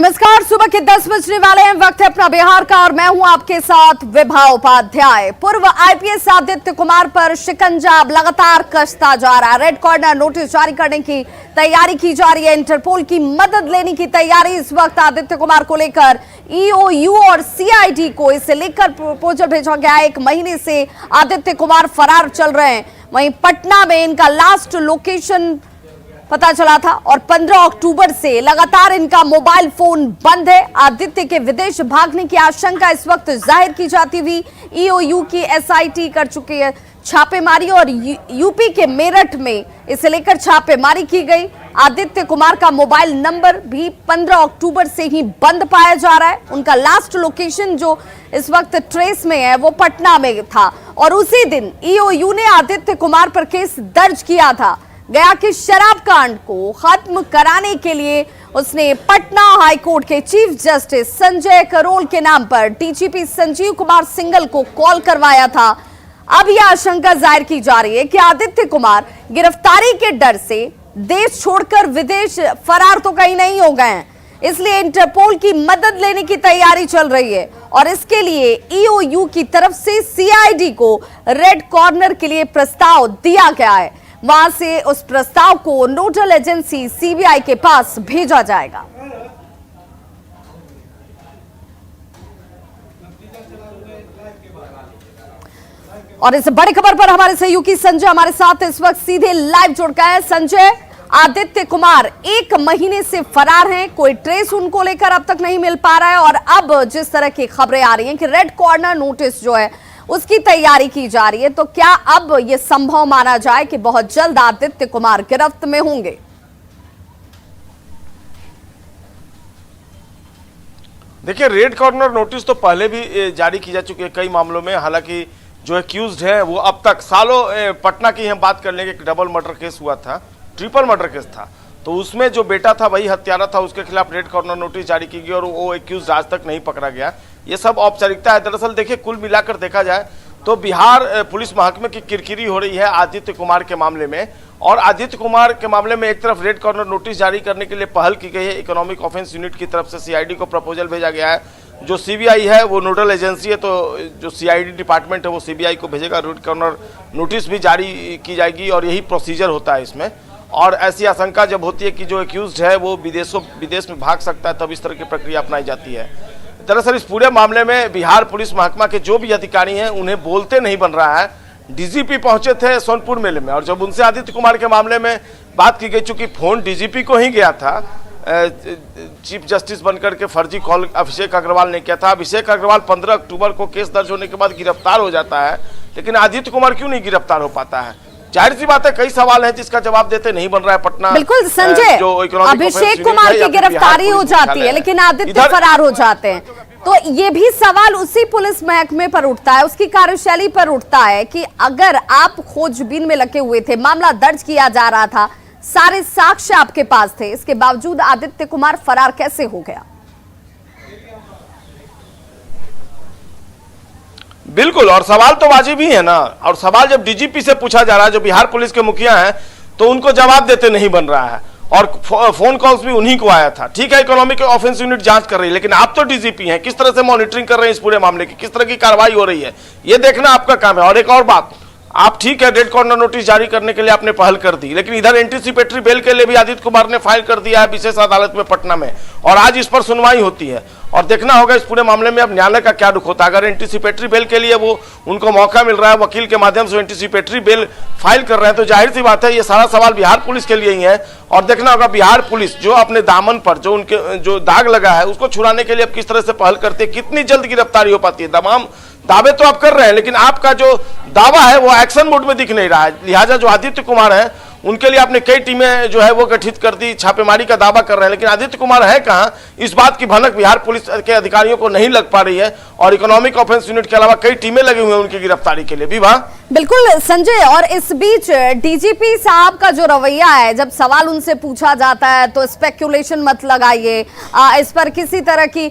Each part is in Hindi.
नमस्कार, सुबह के 10 बजने वाले हैं, वक्त है अपना बिहार का और मैं हूं आपके साथ विभा उपाध्याय। पूर्व आईपीएस आदित्य कुमार पर शिकंजा अब लगातार कसता जा रहा है। रेड कॉर्नर नोटिस जारी करने की तैयारी की जा रही है। इंटरपोल की मदद लेने की तैयारी इस वक्त आदित्य कुमार को लेकर ईओयू और सीआईडी को इसे लेकर प्रपोजल भेजा गया है। 1 महीने से आदित्य कुमार फरार चल रहे हैं। वहीं पटना में इनका लास्ट लोकेशन पता चला था और 15 अक्टूबर से लगातार इनका मोबाइल फोन बंद है। आदित्य के विदेश भागने की आशंका इस वक्त जाहिर की जाती हुई ईओयू की एसआईटी कर चुकी है छापेमारी और यूपी के मेरठ में इसे लेकर छापेमारी की गई। आदित्य कुमार का मोबाइल नंबर भी 15 अक्टूबर से ही बंद पाया जा रहा है। उनका लास्ट लोकेशन जो इस वक्त ट्रेस में है वो पटना में था और उसी दिन ईओयू ने आदित्य कुमार पर केस दर्ज किया था। गया कि शराब कांड को खत्म कराने के लिए उसने पटना हाईकोर्ट के चीफ जस्टिस संजय करोल के नाम पर डीजीपी संजीव कुमार सिंघल को कॉल करवाया था। अब यह आशंका जाहिर की जा रही है कि आदित्य कुमार गिरफ्तारी के डर से देश छोड़कर विदेश फरार तो कहीं नहीं हो गए हैं, इसलिए इंटरपोल की मदद लेने की तैयारी चल रही है और इसके लिए ईओयू की तरफ से सीआईडी को रेड कॉर्नर के लिए प्रस्ताव दिया गया है। वहां से उस प्रस्ताव को नोडल एजेंसी सीबीआई के पास भेजा जाएगा। और इस बड़ी खबर पर हमारे सहयोगी संजय हमारे साथ इस वक्त सीधे लाइव जुड़ गए हैं। संजय, आदित्य कुमार 1 महीने से फरार हैं, कोई ट्रेस उनको लेकर अब तक नहीं मिल पा रहा है और अब जिस तरह की खबरें आ रही हैं कि रेड कॉर्नर नोटिस जो है उसकी तैयारी की जा रही है, तो क्या अब यह संभव माना जाए कि बहुत जल्द आदित्य कुमार गिरफ्त में होंगे? देखिए, रेड कॉर्नर नोटिस तो पहले भी जारी की जा चुकी है कई मामलों में। हालांकि जो एक्यूज्ड है वो अब तक सालों, पटना की हम बात कर लेंगे, डबल मर्डर केस हुआ था, ट्रिपल मर्डर केस था, तो उसमें जो बेटा था वही हत्यारा था, उसके खिलाफ रेड कॉर्नर नोटिस जारी की गई और वो एक्यूज आज तक नहीं पकड़ा गया। ये सब औपचारिकता है। दरअसल देखिए, कुल मिलाकर देखा जाए तो बिहार पुलिस महकमे की किरकिरी हो रही है आदित्य कुमार के मामले में। और आदित्य कुमार के मामले में एक तरफ रेड कॉर्नर नोटिस जारी करने के लिए पहल की गई है। इकोनॉमिक ऑफेंस यूनिट की तरफ से सीआईडी को प्रपोजल भेजा गया है। जो सीबीआई है वो नोडल एजेंसी है, तो जो सीआईडी डिपार्टमेंट है वो सीबीआई को भेजेगा। रेड कॉर्नर नोटिस भी जारी की जाएगी और यही प्रोसीजर होता है इसमें। और ऐसी आशंका जब होती है कि जो एक्यूज्ड है वो विदेश में भाग सकता है, तब इस तरह की प्रक्रिया अपनाई जाती है। दरअसल इस पूरे मामले में बिहार पुलिस महकमा के जो भी अधिकारी हैं उन्हें बोलते नहीं बन रहा है। डीजीपी पहुंचे थे सोनपुर मेले में और जब उनसे आदित्य कुमार के मामले में बात की गई, चूंकि फोन डीजीपी को ही गया था, चीफ जस्टिस बनकर के फर्जी कॉल अभिषेक अग्रवाल ने किया था। अभिषेक अग्रवाल 15 अक्टूबर को केस दर्ज होने के बाद गिरफ्तार हो जाता है, लेकिन आदित्य कुमार क्यों नहीं गिरफ्तार हो पाता है? जाहिर सी बात है, कई सवाल हैं जिसका जवाब देते नहीं बन रहा है पटना। बिल्कुल संजय, अभिषेक कुमार की गिरफ्तारी हो जाती है लेकिन आदित्य फरार हो जाते हैं, तो ये भी सवाल उसी पुलिस महकमे पर उठता है, उसकी कार्यशैली पर उठता है कि अगर आप खोजबीन में लगे हुए थे, मामला दर्ज किया जा रहा था, सारे साक्ष्य आपके पास थे, इसके बावजूद आदित्य कुमार फरार कैसे हो गया? बिल्कुल, और सवाल तो वाजिब ही है ना। और सवाल जब डीजीपी से पूछा जा रहा है, जो बिहार पुलिस के मुखिया हैं, तो उनको जवाब देते नहीं बन रहा है। और फोन कॉल्स भी उन्हीं को आया था। ठीक है, इकोनॉमिक ऑफेंस यूनिट जांच कर रही है, लेकिन आप तो डीजीपी हैं, किस तरह से मॉनिटरिंग कर रहे हैं इस पूरे मामले की, किस तरह की कार्रवाई हो रही है, ये देखना आपका काम है। और एक और बात, आप ठीक है रेड कॉर्नर नोटिस जारी करने के लिए आपने पहल कर दी, लेकिन इधर एंटीसिपेटरी बेल के लिए भी आदित्य कुमार ने फाइल कर दिया है विशेष अदालत में पटना में, और आज इस पर सुनवाई होती है। और देखना होगा इस पूरे मामले में अब न्यायालय का क्या रुख होता है। अगर एंटीसिपेटरी बेल के लिए वो उनको मौका मिल रहा है, वकील के माध्यम से एंटीसिपेटरी बेल फाइल कर रहे हैं, तो जाहिर सी बात है ये सारा सवाल बिहार पुलिस के लिए ही है। और देखना होगा बिहार पुलिस जो अपने दामन पर जो उनके जो दाग लगा है उसको छुड़ाने के लिए अब किस तरह से पहल करती है, कितनी जल्द गिरफ्तारी हो पाती है। तमाम दावे तो आप कर रहे हैं, लेकिन आपका जो दावा है वो एक्शन मोड में दिख नहीं रहा है। लिहाजा जो आदित्य कुमार है उनके लिए आपने कई टीमें जो है वो गठित कर दी, छापेमारी का दावा कर रहे हैं, लेकिन आदित्य कुमार है कहां, इस बात की भनक बिहार पुलिस के अधिकारियों को नहीं लग पा रही है। और इकोनॉमिक ऑफेंस यूनिट के अलावा कई टीमें लगी हुई हैं उनकी गिरफ्तारी के लिए भी। बिल्कुल संजय, और इस बीच डीजीपी साहब का जो रवैया है, जब सवाल उनसे पूछा जाता है तो स्पेक्युलेशन मत लगाइए, इस पर किसी तरह की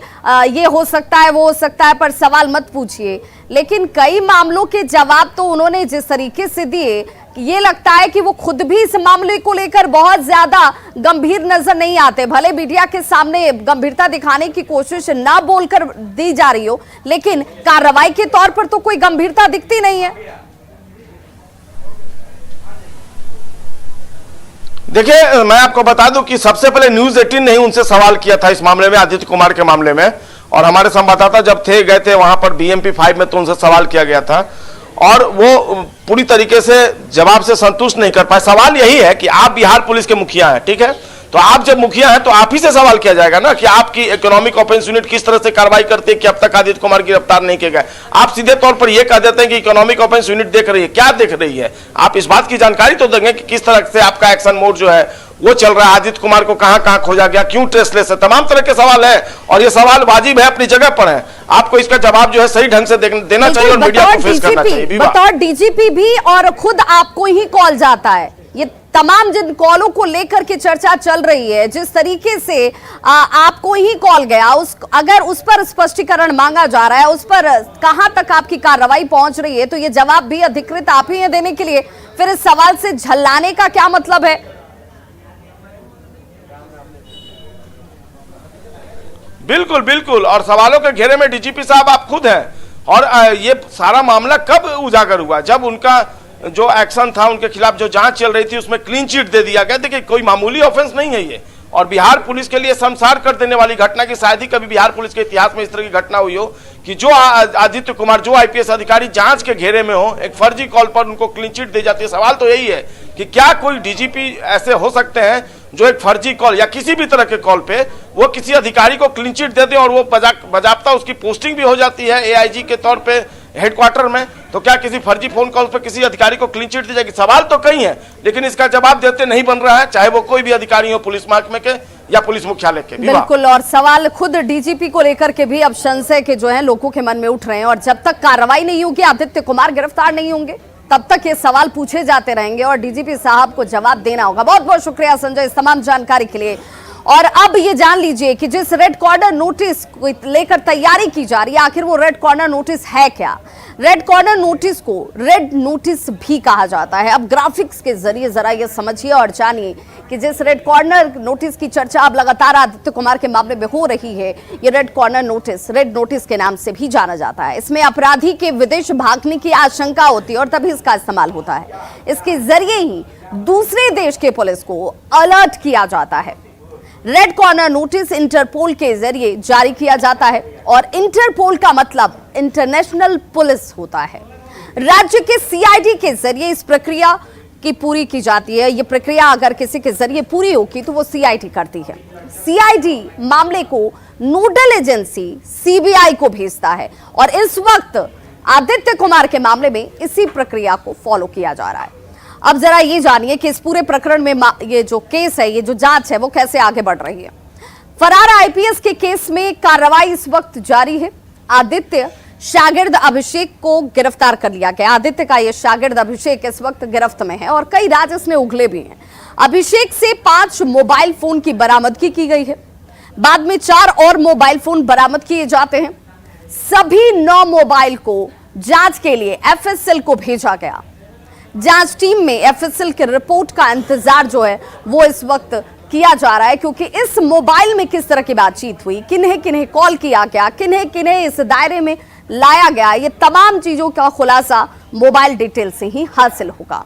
ये हो सकता है वो हो सकता है पर सवाल मत पूछिए, लेकिन कई मामलों के जवाब तो उन्होंने जिस तरीके से दिए ये लगता है कि वो खुद भी इस मामले को लेकर बहुत ज्यादा गंभीर नजर नहीं आते। भले मीडिया के सामने गंभीरता दिखाने की कोशिश ना बोलकर दी जा रही हो, लेकिन कार्रवाई के तौर पर तो कोई गंभीरता दिखती नहीं है। देखिए, मैं आपको बता दूं कि सबसे पहले न्यूज 18 ने ही उनसे सवाल किया था इस मामले में, आदित्य कुमार के मामले में, और हमारे संवाददाता जब गए थे वहां पर BMP 5 में, तो उनसे सवाल किया गया था और वो पूरी तरीके से जवाब से संतुष्ट नहीं कर पाए। सवाल यही है कि आप बिहार पुलिस के मुखिया हैं, ठीक है, तो आप जब मुखिया हैं तो आप ही से सवाल किया जाएगा ना कि आपकी इकोनॉमिक ऑफेंस यूनिट किस तरह से कार्रवाई करती है कि अब तक आदित्य कुमार गिरफ्तार नहीं किए गए। आप सीधे तौर पर यह कह देते हैं कि इकोनॉमिक ऑफेंस यूनिट देख रही है, क्या देख रही है? आप इस बात की जानकारी तो देंगे कि किस तरह से आपका एक्शन मोड जो है वो चल रहा है, आदित्य कुमार को कहां कहां खोजा गया, क्यों ट्रेसलेस है, तमाम तरह के सवाल है और ये सवाल वाजिब है, अपनी जगह पर है। आपको इसका जवाब जो है सही ढंग से देना चाहिए और मीडिया को फेस करना चाहिए। बतौर डीजीपी भी और खुद आपको ही कॉल जाता है। ये तमाम जिन कॉलों को लेकर के चर्चा चल रही है, जिस तरीके से आपको ही कॉल गया, अगर उस पर स्पष्टीकरण मांगा जा रहा है, उस पर कहां तक आपकी कार्रवाई पहुंच रही है, तो ये जवाब भी अधिकृत आप ही हैं देने के लिए। फिर इस सवाल से झल्लाने का क्या मतलब है? बिल्कुल बिल्कुल, और सवालों के घेरे में डीजीपी साहब आप खुद हैं। और ये सारा मामला कब उजागर हुआ? जब उनका जो एक्शन था, उनके खिलाफ जो जांच चल रही थी, उसमें क्लीन चिट दे दिया गया। देखिए, कोई मामूली ऑफेंस नहीं है ये, और बिहार पुलिस के लिए शर्मसार कर देने वाली घटना की शायद ही कभी बिहार पुलिस के इतिहास में इस तरह की घटना हुई हो कि जो आदित्य कुमार, जो IPS अधिकारी जांच के घेरे में हो, एक फर्जी कॉल पर उनको क्लीन चिट दी जाती है। सवाल तो यही है कि क्या कोई डीजीपी ऐसे हो सकते हैं जो एक फर्जी कॉल या किसी भी तरह के कॉल पे वो किसी अधिकारी को क्लीन चिट दे दे और वो बजाबता उसकी पोस्टिंग भी हो जाती है AIG के तौर पे हेडक्वार्टर में? तो क्या किसी फर्जी फोन कॉल पे किसी अधिकारी को क्लीन चिट दी जाएगी? सवाल तो कई है, लेकिन इसका जवाब देते नहीं बन रहा है, चाहे वो कोई भी अधिकारी हो, पुलिस महकमे के या पुलिस मुख्यालय के। बिल्कुल, और सवाल खुद डीजीपी को लेकर के भी अब संशय के जो है लोगों के मन में उठ रहे हैं, और जब तक कार्रवाई नहीं होगी, आदित्य कुमार गिरफ्तार नहीं होंगे, तब तक ये सवाल पूछे जाते रहेंगे और डीजीपी साहब को जवाब देना होगा। बहुत बहुत शुक्रिया संजय इस तमाम जानकारी के लिए। और अब ये जान लीजिए कि जिस रेड कॉर्नर नोटिस को लेकर तैयारी की जा रही है, आखिर वो रेड कॉर्नर नोटिस है क्या? रेड कॉर्नर नोटिस को रेड नोटिस भी कहा जाता है। अब ग्राफिक्स के जरिए जरा ये समझिए और जानिए कि जिस रेड कॉर्नर नोटिस की चर्चा अब लगातार आदित्य कुमार के मामले में हो रही है, ये red corner notice red notice के नाम से भी जाना जाता है। इसमें अपराधी के विदेश भागने की आशंका होती है और तभी इसका इस्तेमाल होता है। इसके जरिए ही दूसरे देश के पुलिस को अलर्ट किया जाता है। रेड कॉर्नर नोटिस इंटरपोल के जरिए जारी किया जाता है और इंटरपोल का मतलब इंटरनेशनल पुलिस होता है। राज्य के CID के जरिए इस प्रक्रिया की पूरी की जाती है। ये प्रक्रिया अगर किसी के जरिए पूरी होगी तो वो CID करती है। CID मामले को नोडल एजेंसी CBI को भेजता है और इस वक्त आदित्य कुमार के मामले में इसी प्रक्रिया को फॉलो किया जा रहा है। अब जरा ये जानिए कि इस पूरे प्रकरण में ये जो केस है, ये जो जांच है, वो कैसे आगे बढ़ रही है। फरार IPS के केस में कार्रवाई इस वक्त जारी है। आदित्य शागिर्द अभिषेक को गिरफ्तार कर लिया गया। आदित्य का ये शागिर्द अभिषेक इस वक्त गिरफ्त में है और कई राज इसमें उगले भी हैं। अभिषेक से 5 मोबाइल फोन की बरामदगी की गई है। बाद में 4 और मोबाइल फोन बरामद किए जाते हैं। सभी 9 मोबाइल को जांच के लिए FSL को भेजा गया। जांच टीम में FSL की रिपोर्ट का इंतजार जो है वो इस वक्त किया जा रहा है, क्योंकि इस मोबाइल में किस तरह की बातचीत हुई, किन्हें किन्हें कॉल किया गया, किन्हें किन्हें इस दायरे में लाया गया, ये तमाम चीजों का खुलासा मोबाइल डिटेल से ही हासिल होगा।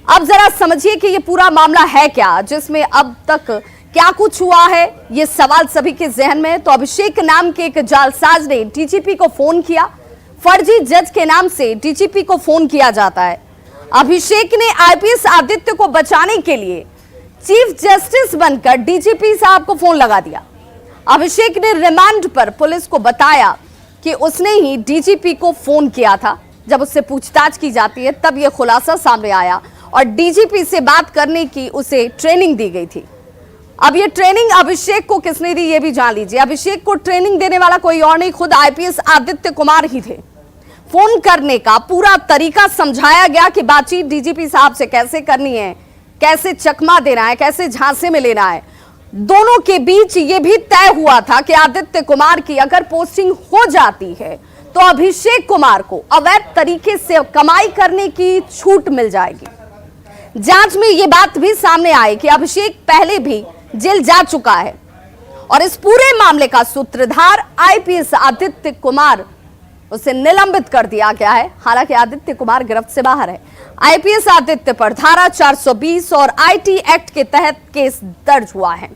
अब जरा समझिए कि ये पूरा मामला है क्या, जिसमें अब तक क्या कुछ हुआ है, ये सवाल सभी के जहन में है। तो अभिषेक नाम के एक जालसाज ने DGP को फोन किया। फर्जी जज के नाम से DGP को फोन किया जाता है। अभिषेक ने IPS आदित्य को बचाने के लिए चीफ जस्टिस बनकर DGP साहब को फोन लगा दिया। अभिषेक ने रिमांड पर पुलिस को बताया कि उसने ही DGP को फोन किया था। जब उससे पूछताछ की जाती है तब यह खुलासा सामने आया और DGP से बात करने की उसे ट्रेनिंग दी गई थी। अब ये ट्रेनिंग अभिषेक को किसने दी ये भी जान लीजिए। अभिषेक को ट्रेनिंग देने वाला कोई और नहीं, खुद IPS आदित्य कुमार ही थे। फोन करने का पूरा तरीका समझाया गया कि बातचीत DGP साहब से कैसे करनी है, कैसे चकमा देना है, कैसे झांसे में लेना है। दोनों के बीच ये भी तय हुआ था कि आदित्य कुमार की अगर पोस्टिंग हो जाती है तो अभिषेक कुमार को अवैध तरीके से कमाई करने की छूट मिल जाएगी। जांच में ये बात भी सामने आई कि अभिषेक पहले भी जेल जा चुका है और इस पूरे मामले का सूत्रधार आईपीएस आदित्य कुमार, उसे निलंबित कर दिया गया है। हालांकि आदित्य कुमार गिरफ्त से बाहर है। आईपीएस आदित्य पर धारा 420 और आईटी एक्ट के तहत केस दर्ज हुआ है।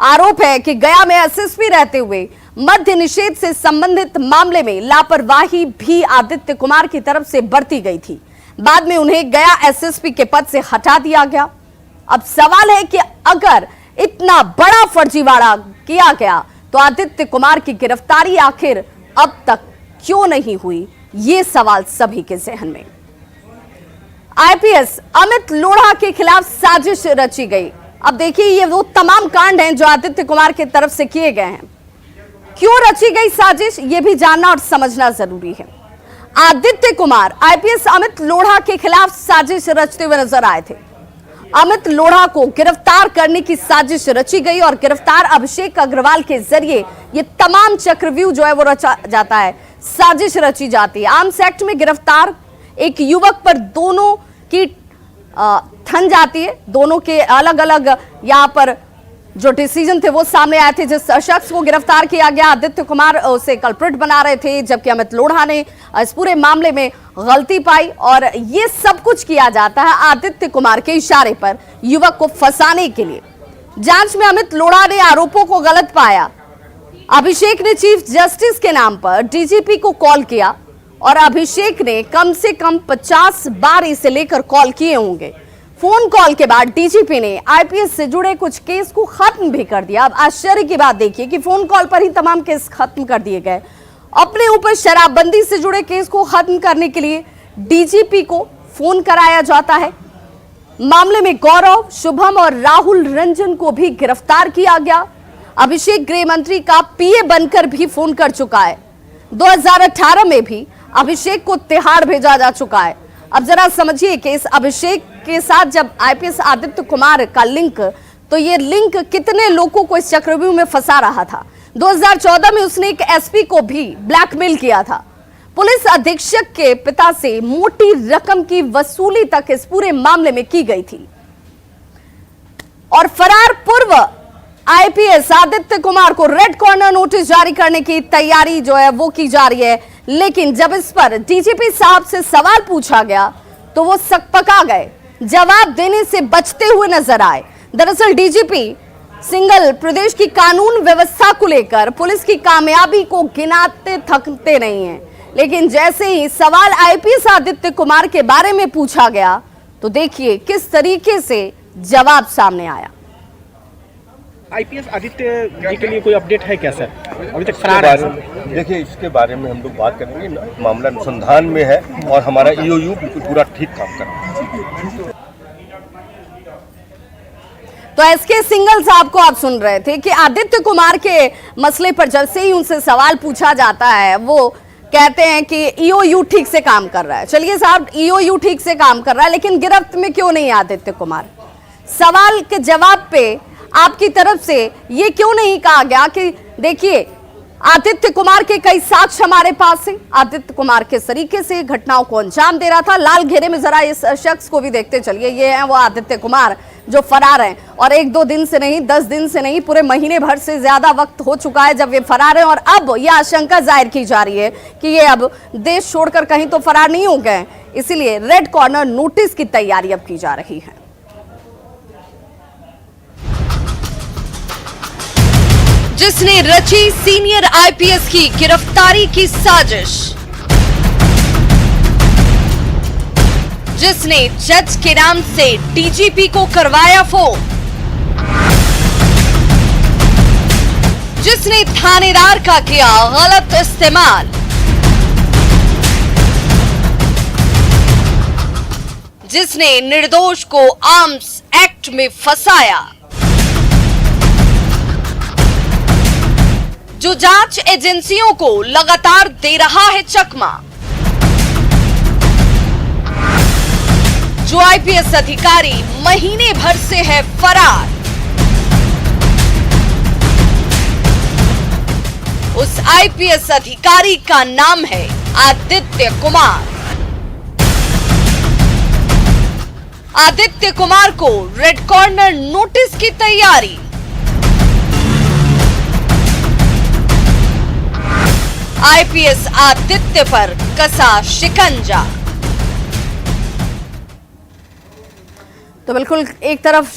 आरोप है कि गया में एसएसपी रहते हुए मद्य निषेध से संबंधित मामले में लापरवाही भी आदित्य कुमार की तरफ से बरती गई थी। बाद में उन्हें गया एसएसपी के पद से हटा दिया गया। अब सवाल है कि अगर इतना बड़ा फर्जीवाड़ा किया गया तो आदित्य कुमार की गिरफ्तारी आखिर अब तक क्यों नहीं हुई, ये सवाल सभी के जहन में। आईपीएस अमित लोढ़ा के खिलाफ साजिश रची गई। अब देखिए, ये वो तमाम कांड हैं जो आदित्य कुमार की तरफ से किए गए हैं। क्यों रची गई साजिश, ये भी जानना और समझना जरूरी है। आदित्य कुमार आईपीएस अमित लोढ़ा के खिलाफ साजिश रचते हुए नजर आए थे। अमित लोढ़ा को गिरफ्तार करने की साजिश रची गई और गिरफ्तार अभिषेक अग्रवाल के जरिए ये तमाम चक्रव्यूह जो है वो रचा जाता है, साजिश रची जाती है। आर्म्स एक्ट में गिरफ्तार एक युवक पर दोनों की थन जाती है। दोनों के अलग अलग यहाँ पर जो डिसीजन थे वो सामने आए थे। जिस शख्स को गिरफ्तार किया गया, आदित्य कुमार उसे कल्प्रिट बना रहे थे, जबकि अमित लोढ़ा ने इस पूरे मामले में गलती पाई। और ये सब कुछ किया जाता है आदित्य कुमार के इशारे पर युवक को फंसाने के लिए। जांच में अमित लोढ़ा ने आरोपों को गलत पाया। अभिषेक ने चीफ जस्टिस के नाम पर डीजीपी को कॉल किया और अभिषेक ने कम से कम 50 बार इसे लेकर कॉल किए होंगे। फोन कॉल के बाद डीजीपी ने आईपीएस से जुड़े कुछ केस को खत्म भी कर दिया। अब आश्चर्य की बात देखिए कि फोन कॉल पर ही तमाम केस खत्म कर दिए गए। अपने ऊपर शराबबंदी से जुड़े केस को खत्म करने के लिए डीजीपी को फोन कराया जाता है। मामले में गौरव, शुभम और राहुल रंजन को भी गिरफ्तार किया गया। अभिषेक गृह मंत्री का पीए बनकर भी फोन कर चुका है। 2018 में भी अभिषेक को तिहाड़ भेजा जा चुका है। अब जरा समझिए कि इस अभिषेक के साथ जब आईपीएस आदित्य कुमार का लिंक, तो ये लिंक कितने लोगों को इस चक्रव्यूह में फंसा रहा था। 2014 में उसने एक एसपी को भी ब्लैकमेल किया था। पुलिस अधीक्षक के पिता से मोटी रकम की वसूली तक इस पूरे मामले में की गई थी। और फरार पूर्व आईपीएस आदित्य कुमार को रेड कॉर्नर नोटिस जारी करने की तैयारी जो है वो की जा रही है। लेकिन जब इस पर डीजीपी साहब से सवाल पूछा गया तो वो सकपका गए, जवाब देने से बचते हुए नजर आए। दरअसल डीजीपी सिंगल प्रदेश की कानून व्यवस्था को लेकर पुलिस की कामयाबी को गिनाते थकते नहीं हैं। लेकिन जैसे ही सवाल आईपीएस आदित्य कुमार के बारे में पूछा गया तो देखिए किस तरीके से जवाब सामने आया। आईपीएस आदित्य जी के लिए कोई अपडेट है क्या सर? अभी तक फरार है। देखिए, इसके बारे में हम लोग बात करेंगे। मामला अनुसंधान में है और हमारा ईओयू बिल्कुल पूरा ठीक काम कर रहा है। तो एसके सिंगल साहब को आप सुन रहे थे कि आदित्य कुमार के मसले पर जैसे ही उनसे सवाल पूछा जाता है वो कहते हैं कि ईओयू ठीक से काम कर रहा है। चलिए साहब, ईओयू ठीक से काम कर रहा है, लेकिन गिरफ्त में क्यों नहीं आदित्य कुमार? सवाल के जवाब पे आपकी तरफ से ये क्यों नहीं कहा गया कि देखिए आदित्य कुमार के कई साक्ष्य हमारे पास हैं, आदित्य कुमार किस तरीके से घटनाओं को अंजाम दे रहा था। लाल घेरे में जरा इस शख्स को भी देखते चलिए। ये है वो आदित्य कुमार जो फरार हैं और 1-2 दिन से नहीं, 10 दिन से नहीं, पूरे महीने भर से ज्यादा वक्त हो चुका है जब ये फरार हैं। और अब यह आशंका जाहिर की जा रही है कि ये अब देश छोड़कर कहीं तो फरार नहीं हो गए, इसीलिए रेड कॉर्नर नोटिस की तैयारी अब की जा रही है। जिसने रची सीनियर आईपीएस की गिरफ्तारी की साजिश, जिसने जज के नाम से डीजीपी को करवाया फोन, जिसने थानेदार का किया गलत इस्तेमाल, जिसने निर्दोष को आर्म्स एक्ट में फंसाया, जो जांच एजेंसियों को लगातार दे रहा है चकमा, जो आईपीएस अधिकारी महीने भर से है फरार, उस आईपीएस अधिकारी का नाम है आदित्य कुमार। आदित्य कुमार को रेड कॉर्नर नोटिस की तैयारी। आईपीएस आदित्य पर कसा शिकंजा। तो बिल्कुल एक तरफ